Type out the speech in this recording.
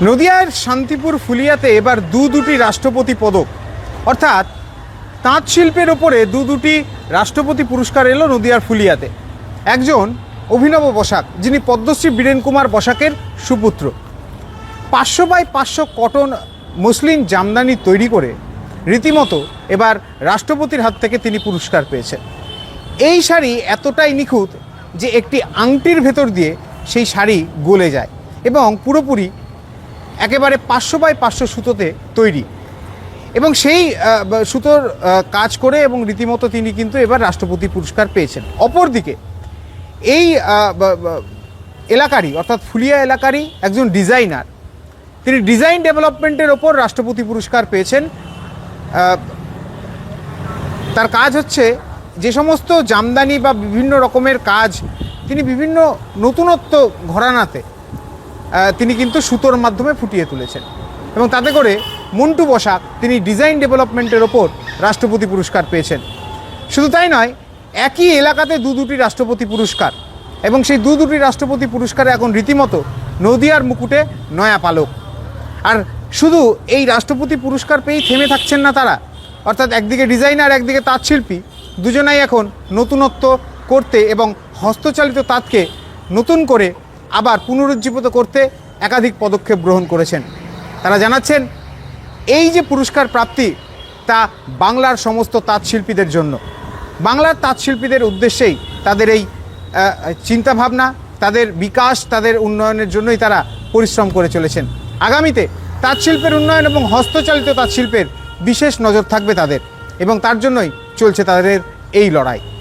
নদিয়ার শান্তিপুর ফুলিয়াতে এবার দুটি রাষ্ট্রপতি পদক, অর্থাৎ তাঁত শিল্পের ওপরে দুটি রাষ্ট্রপতি পুরস্কার এলো নদিয়ার ফুলিয়াতে। একজন অভিনব বসাক, যিনি পদ্মশ্রী বীরেন কুমার বসাকের সুপুত্র। 500x500 কটন মসলিন জামদানি তৈরি করে রীতিমতো এবার রাষ্ট্রপতির হাত থেকে তিনি পুরস্কার পেয়েছেন। এই শাড়ি এতটাই নিখুঁত যে একটি আংটির ভেতর দিয়ে সেই শাড়ি গলে যায় এবং পুরোপুরি একেবারে 500x500 সুতোতে তৈরি, এবং সেই সুতোর কাজ করে এবং রীতিমতো তিনি কিন্তু এবার রাষ্ট্রপতি পুরস্কার পেয়েছেন। অপরদিকে এই এলাকারই অর্থাৎ ফুলিয়া এলাকারই একজন ডিজাইনার, তিনি ডিজাইন ডেভেলপমেন্টের ওপর রাষ্ট্রপতি পুরস্কার পেয়েছেন। তার কাজ হচ্ছে যে সমস্ত জামদানি বা বিভিন্ন রকমের কাজ তিনি বিভিন্ন নতুনত্ব ঘরানাতে তিনি কিন্তু সুতোর মাধ্যমে ফুটিয়ে তুলেছেন, এবং তাতে করে মন্টু বসাক তিনি ডিজাইন ডেভেলপমেন্টের ওপর রাষ্ট্রপতি পুরস্কার পেয়েছেন। শুধু তাই নয়, একই এলাকাতে দুটি রাষ্ট্রপতি পুরস্কার, এবং সেই দুটি রাষ্ট্রপতি পুরস্কারে এখন রীতিমতো নদিয়ার মুকুটে নয়া পালক। আর শুধু এই রাষ্ট্রপতি পুরস্কার পেয়েই থেমে থাকছেন না তারা, অর্থাৎ একদিকে ডিজাইনার একদিকে তাঁতশিল্পী, দুজনাই এখন নতুনত্ব করতে এবং হস্তচালিত তাঁতকে নতুন করে আবার পুনরুজ্জীবিত করতে একাধিক পদক্ষেপ গ্রহণ করেছেন। তারা জানাচ্ছেন এই যে পুরস্কার প্রাপ্তি তা বাংলার সমস্ত তাঁতশিল্পীদের জন্য, বাংলার তাঁতশিল্পীদের উদ্দেশ্যেই তাদের এই চিন্তাভাবনা, তাদের বিকাশ, তাদের উন্নয়নের জন্যই তারা পরিশ্রম করে চলেছেন। আগামীতে তাঁতশিল্পের উন্নয়ন এবং হস্তচালিত তাঁতশিল্পের বিশেষ নজর থাকবে তাদের, এবং তার জন্যই চলছে তাদের এই লড়াই।